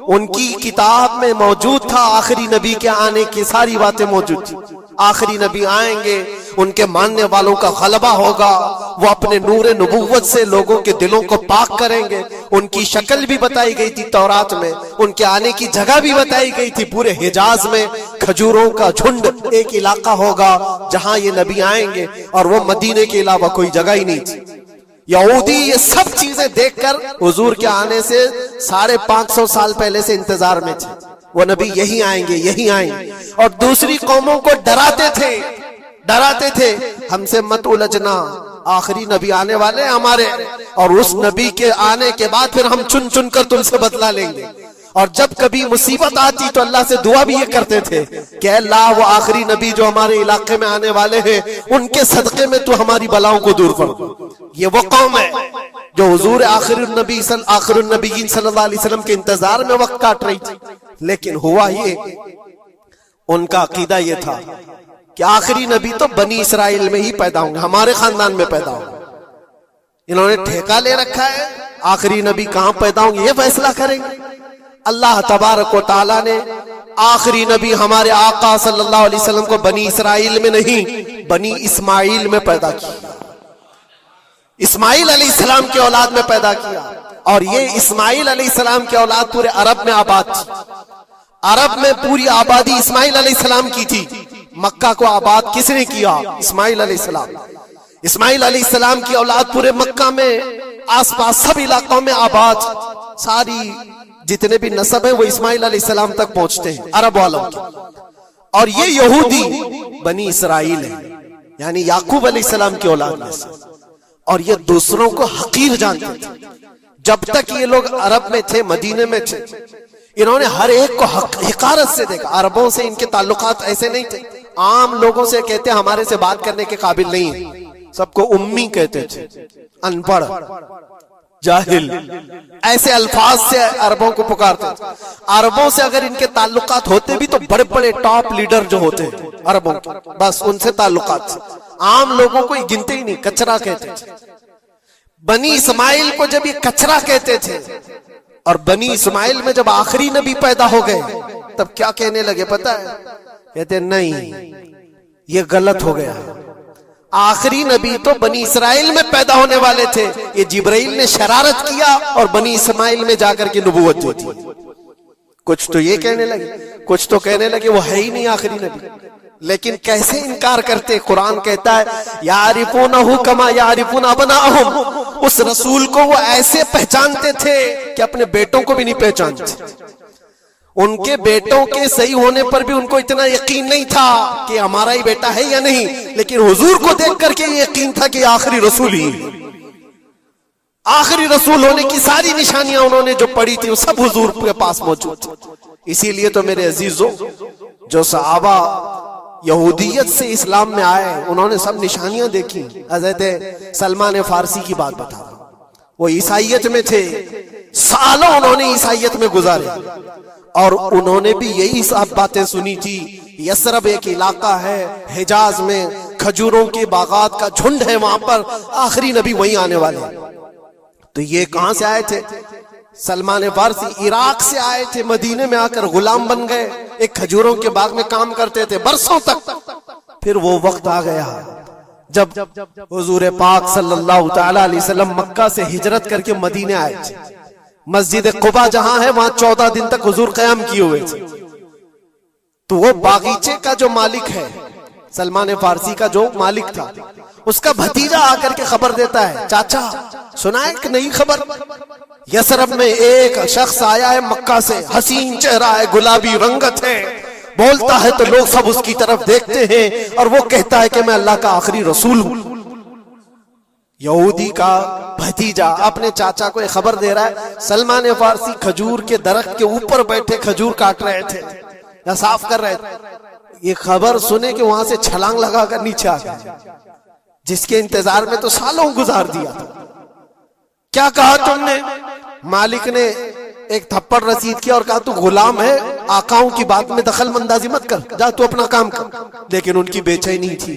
उनकी किताब में मौजूद था आखिरी नबी के आने की सारी बातें मौजूद थी। आखिरी नबी आएंगे, उनके मानने वालों का गलबा होगा, वो अपने नूरे नबुव्वत से लोगों के दिलों को पाक करेंगे। उनकी शक्ल भी बताई गई थी तौरात में, उनके आने की जगह भी बताई गई थी। पूरे हिजाज में खजूरों का झुंड एक इलाका होगा जहां ये नबी आएंगे, और वो मदीने के अलावा कोई जगह ही नहीं थी। यहूदी ये सब चीजें देखकर हुजूर के आने से 550 साल पहले से इंतजार में थे, वो नबी यही आएंगे, यही आएंगे। और दूसरी कौमों को डराते थे, हमसे मत उलझना, आखिरी नबी आने वाले हमारे, और उस नबी के आने के बाद फिर हम चुन चुन कर तुमसे बदला लेंगे। और जब कभी मुसीबत आती तो अल्लाह से दुआ भी ये करते थे कि अल्लाह वो आखिरी नबी जो हमारे इलाके में आने वाले हैं, उनके सदके में तू हमारी बलाओं को दूर कर। ये वो कौम है जो हुजूर आखिरुन नबीयीन सल्लल्लाहु अलैहि वसल्लम के इंतजार में वक्त काट रही थी। लेकिन हुआ ये, उनका अकीदा ये था कि आखिरी नबी तो बनी इसराइल में ही पैदा होंगे, हमारे खानदान में पैदा होंगे। इन्होंने ठेका ले रखा है आखिरी नबी कहां पैदा होंगे ये फैसला करेंगे। अल्लाह तबारक व तआला ने आखिरी नबी हमारे आका सल्लल्लाहु अलैहि वसल्लम को बनी इसराइल में नहीं, बनी इस्माइल में पैदा किया, इस्माइल अलैहिस्सलाम की औलाद में पैदा किया। और ये इस्माइल अलैहिस्सलाम की औलाद पूरे अरब में आबाद थी। अरब में पूरी आबादी इस्माइल अलैहिस्सलाम की थी। मक्का को आबाद किसने किया? इस्माइल अलैहिस्सलाम। इस्माइल अलैहिस्सलाम की औलाद पूरे मक्का में, आसपास सब इलाकों में आबाद, सारी जितने भी नस्ब है वो इस्माइल अलैहिस्सलाम तक पहुंचते हैं, अरब वालों के। और ये यहूदी बनी इसराइल है, यानी याकूब अलैहिस्सलाम की औलाद में से। और ये दूसरों को हकीर जानते थे। जब तक ये लोग अरब में थे, मदीने में थे, इन्होंने हर एक को हिकारत से देखा। अरबों से इनके ताल्लुकात ऐसे नहीं थे, आम लोगों से कहते हमारे से बात करने के काबिल नहीं है, सबको उम्मी कहते थे, अनपढ़, जाहिल, ऐसे अल्फाज से अरबों को पुकारते थे। अरबों से अगर इनके ताल्लुकात होते भी तो बड़े बड़े टॉप लीडर जो होते हैं अरबों के, बस उनसे ताल्लुकात थे। आम लोगों को गिनते ही नहीं, कचरा कहते थे। बनी इस्माइल को जब ये कचरा कहते थे, और बनी इस्माइल में जब आखिरी नबी पैदा हो गए तब क्या कहने लगे पता है? कहते नहीं, ये गलत हो गया, आखिरी नबी तो बनी इसराइल में पैदा होने वाले थे। ये जिब्राइल ने शरारत किया और बनी इस्माइल में जाकर के नबूवत दी थी। कुछ तो ये कहने लगे, कुछ तो कहने लगे वो है ही नहीं आखिरी नबी। लेकिन कैसे इनकार करते? कुरान कहता है यारिफूनहु कमा यारिफून अबनाअहुम, उस रसूल को वो ऐसे पहचानते थे कि अपने बेटों को भी नहीं पहचानते। उनके बेटों के सही होने पर भी उनको इतना यकीन नहीं था कि हमारा ही बेटा है या नहीं, लेकिन हुजूर को देख करके यकीन था कि आखिरी रसूल ही, आखिरी रसूल होने की सारी निशानियां उन्होंने जो पढ़ी थी वो सब हुजूर के पास मौजूद थी। इसीलिए तो मेरे अजीजों, जो सहाबा यहूदियत से इस्लाम में आए, उन्होंने सब निशानियां देखी। हजरत सलमान फारसी की बात बता, वो ईसाइयत में थे, सालों उन्होंने ईसाइयत में गुजारे और उन्होंने भी यही सब बातें सुनी थी। यसरब एक इलाका है हिजाज में, खजूरों के बागात का झुंड है, वहां पर आखिरी नबी वहीं आने वाले। तो ये कहां से आए थे? सलमान फारसी इराक से आए थे, मदीने में आकर गुलाम बन गए, एक खजूरों के बाग में काम करते थे बरसों तक। फिर वो वक्त आ गया जब हुजूर पाक सल्लल्लाहु तआला अलैहि वसल्लम मक्का से हिजरत करके मदीने आए थे। मस्जिद कुबा जहां है वहां 14 दिन तक हुजूर क़याम किए हुए थे। तो वो बागीचे का जो मालिक है, सलमान फारसी का जो मालिक था, उसका भतीजा आकर के खबर देता है, चाचा सुना है कि नहीं खबर, यसरब में एक शख्स आया है मक्का से, हसीन चेहरा है, गुलाबी रंगत है, बोलता है तो लोग सब उसकी तरफ देखते हैं और वो कहता है कि मैं अल्लाह का आखिरी रसूल हूं। यहूदी का भतीजा अपने चाचा को खबर दे रहा है। सलमान फारसी खजूर के दरख्त के ऊपर बैठे खजूर काट रहे थे या साफ कर रहे थे। ये खबर सुने कि वहां से छलांग लगाकर नीचे आ गए, जिसके इंतजार में तो सालों गुजार दिया था। क्या कहा तुमने? मालिक ने एक थप्पड़ रसीद किया और कहा तू गुलाम है, आकाओं की बात में दखल अंदाजी मत कर, जा तू अपना काम कर। लेकिन उनकी बेचैनी थी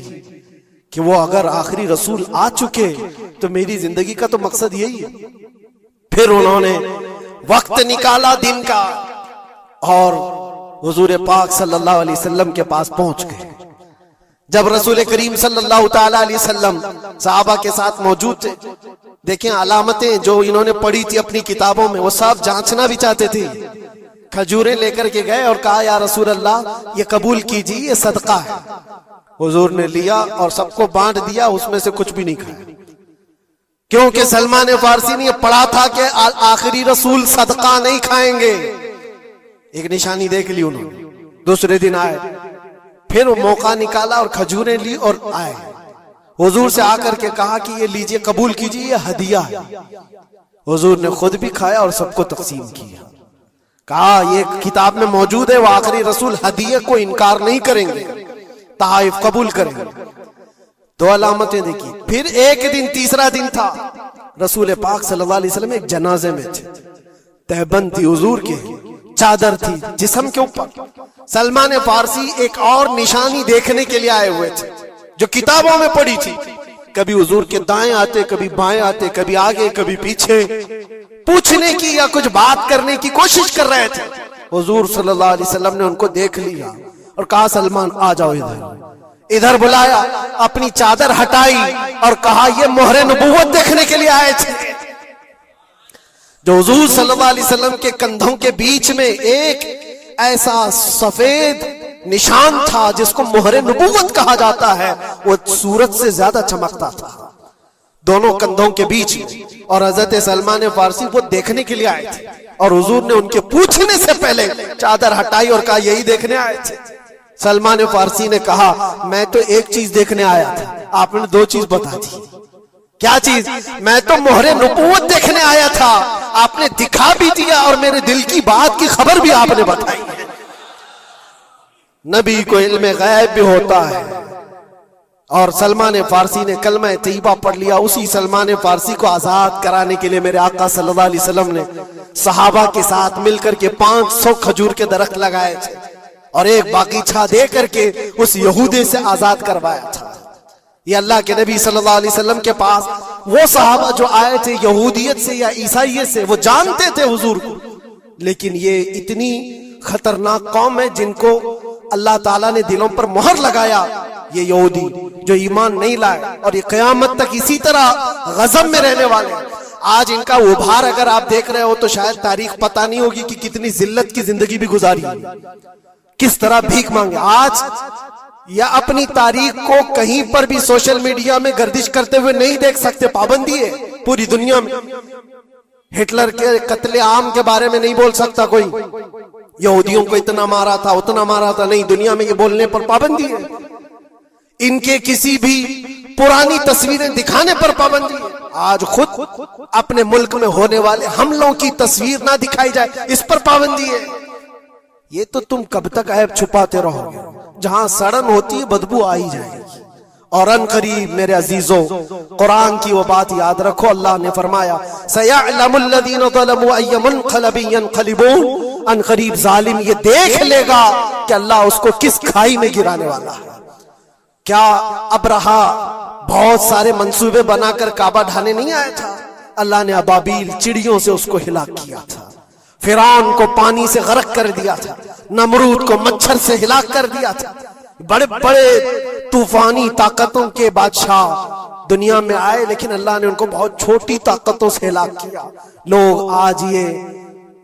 कि वो अगर आखिरी रसूल आ चुके तो मेरी जिंदगी का तो मकसद यही है। फिर उन्होंने वक्त निकाला दिन का और हुजूर पाक सल्लल्लाहु अलैहि वसल्लम के पास पहुंच गए। जब रसूल करीम सल्लल्लाहु तआला अलैहि वसल्लम सहाबा के साथ मौजूद थे, देखें अलामतें जो इन्होंने पढ़ी थी अपनी किताबों में, वो सब जांचना भी चाहते थे। खजूरें लेकर के गए और कहा या रसूल अल्लाह ये कबूल कीजिए, ये सदका है। हुजूर ने लिया और सबको बांट दिया, उसमें से कुछ भी नहीं खाया, क्योंकि सलमान फारसी ने पढ़ा था कि आखिरी रसूल सदका नहीं खाएंगे। एक निशानी देख ली उन्होंने। दूसरे दिन आए, फिर वो मौका निकाला और खजूरें ली और आए। हुजूर से आकर के कहा कि ये लीजिए, कबूल कीजिए, ये हदिया है। हुजूर ने खुद भी खाया और सबको तकसीम किया। कहा ये किताब में मौजूद है, वो आखिरी रसूल हदिये को इनकार नहीं करेंगे, ताइफ कबूल करेंगे। दो अलामतें देखी। फिर एक दिन, तीसरा दिन था, रसूल पाक सल्लल्लाहु अलैहि वसल्लम एक जनाजे में थे। तहबंद थी हुजूर के, चादर थी जिस्म के ऊपर। सलमान फारसी एक और निशानी देखने के लिए आए हुए थे जो किताबों में पढ़ी थी। कभी हुजूर के दाएं आते, कभी बाएं आते, कभी आगे कभी पीछे, पूछने की या कुछ बात करने की कोशिश कर रहे थे। हुजूर सल्लल्लाहु अलैहि वसल्लम ने उनको देख लिया और कहा सलमान आ जाओ इधर। इधर बुलाया, अपनी चादर हटाई और कहा ये मोहरे नबूवत देखने के लिए आए थे। जो हुजूर सल्लल्लाहु अलैहि वसल्लम के कंधों के बीच में एक ऐसा सफेद निशान था जिसको मोहरे नबूवत कहा जाता है, वो सूरज से ज्यादा चमकता था दोनों कंधों के बीच में। और हजरत सलमान फारसी वो देखने के लिए आए थे और हुजूर ने उनके पूछने से पहले चादर हटाई और कहा यही देखने आए थे। सलमान फारसी ने कहा मैं तो एक चीज देखने आया था, आपने दो चीज बता दी। क्या चीज? मैं तो मोहरे नबूवत देखने आया था, आपने दिखा भी दिया और मेरे दिल की बात की खबर भी आपने बताई। नबी को इल्म गैब भी होता है। और सलमान फारसी ने कलमा तैयबा पढ़ लिया। उसी सलमान फारसी को आजाद कराने के लिए मेरे आका सल्लल्लाहु अलैहि वसल्लम ने सहाबा के साथ मिलकर के 500 खजूर के दरख्त लगाए थे और एक बागीचा दे करके उस यहूदी से आजाद करवाया था। ये अल्लाह के नबी सल्लल्लाहु अलैहि वसल्लम के पास वो सहाबा जो आए थे यहूदियत से या ईसाइयत से, वो जानते थे हुजूर को, लेकिन ये इतनी खतरनाक कौम है जिनको अल्लाह ताला ने दिलों पर मोहर लगाया। ये यहूदी जो ईमान नहीं लाए और ये क़यामत तक इसी तरह गज़ब में रहने वाले। आज इनका उभार अगर आप देख रहे हो तो शायद तारीख पता नहीं होगी कि कितनी जिल्लत की जिंदगी भी गुजारी, किस तरह भीख मांगे। आज या अपनी तारीख को कहीं पर भी सोशल मीडिया में गर्दिश करते हुए नहीं देख सकते, पाबंदी है पूरी दुनिया में। हिटलर के कत्ले आम के बारे में नहीं बोल सकता कोई, यहूदियों को इतना मारा था उतना मारा था, नहीं, दुनिया में ये बोलने पर पाबंदी है। इनके किसी भी पुरानी तस्वीरें दिखाने पर पाबंदी है। आज खुद अपने मुल्क में होने वाले हमलों की तस्वीर ना दिखाई जाए, इस पर पाबंदी है। ये तो तुम कब तक ऐब छुपाते रहोगे? जहां सड़न होती है बदबू आ ही जाएगी और अन करीब मेरे अजीजों, कुरान की वो बात याद रखो, अल्लाह ने फरमाया सयअलमुल लज़ीना ज़लमू अय्य मुनक़लबिन यनक़लिबून, अन करीब जालिम ये देख लेगा कि अल्लाह उसको किस खाई में गिराने वाला है। क्या अबरहा बहुत सारे मंसूबे बनाकर काबा ढाने नहीं आया था? अल्लाह ने अबाबील चिड़ियों से उसको हिलाक किया था, फिरौन को पानी से गर्क कर दिया था, नमरूद को मच्छर से हिलाक कर दिया था। बड़े बड़े तूफानी ताकतों के बादशाह दुनिया में आए, लेकिन अल्लाह ने उनको बहुत छोटी ताकतों से हिलाक किया। लोग आज ये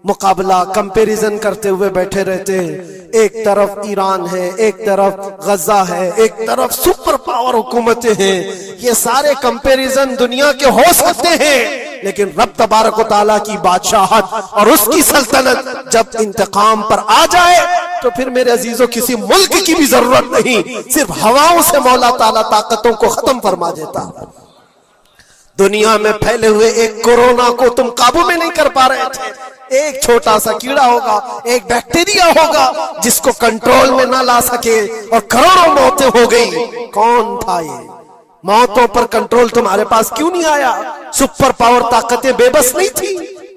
मुकाबला कंपैरिजन करते हुए बैठे रहते हैं, एक तरफ ईरान है, एक तरफ गजा है, एक तरफ सुपर पावर हुकूमतें हैं। ये सारे कंपैरिजन दुनिया के हो सकते हैं, लेकिन रब तबारक व तआला की बादशाहत और उसकी सल्तनत जब इंतकाम पर आ जाए तो फिर मेरे अजीजों किसी मुल्क की भी जरूरत नहीं, सिर्फ हवाओं से मौला ताला ताकतों को खत्म फरमा देता। दुनिया में फैले हुए एक कोरोना को तुम काबू में नहीं कर पा रहे थे। एक छोटा सा कीड़ा होगा, एक बैक्टीरिया होगा जिसको कंट्रोल में ना ला सके और करोड़ों मौतें हो गई। कौन था ये? मौतों पर कंट्रोल तुम्हारे पास क्यों नहीं आया? सुपर पावर ताकतें बेबस नहीं थी?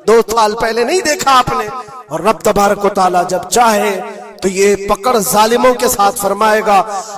2 साल पहले नहीं देखा आपने? और रब तबारक व तआला जब चाहे तो ये पकड़ जालिमों के साथ फरमाएगा।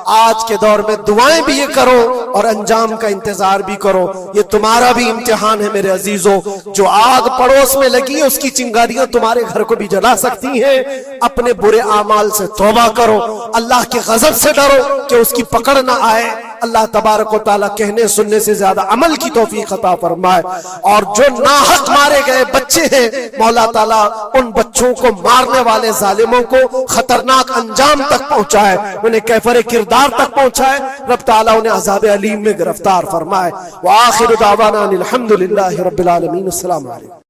आज के दौर में दुआएं भी ये करो और अंजाम का इंतजार भी करो। ये तुम्हारा भी इम्तिहान है मेरे अजीजों। जो आग पड़ोस में लगी है उसकी चिंगारियां तुम्हारे घर को भी जला सकती हैं। अपने बुरे आमाल से तौबा करो, अल्लाह के गजब से डरो कि उसकी पकड़ ना आए। अल्लाह तबारक व तआला कहने सुनने से ज्यादा अमल की तौफीक अता फरमाए। और जो नाहक मारे गए बच्चे हैं, मौला ताला उन बच्चों को मारने वाले जालिमों को खतरनाक अंजाम तक पहुंचाए, उन्हें कैफरे किरदार तक पहुंचाए। रब ताला उन्हें अज़ाब अलीम में गिरफ्तार फरमाए। व आखिर दावाना अनिल हम्दुलिल्लाहि रब्बिल आलमीन। अस्सलामु अलैकुम।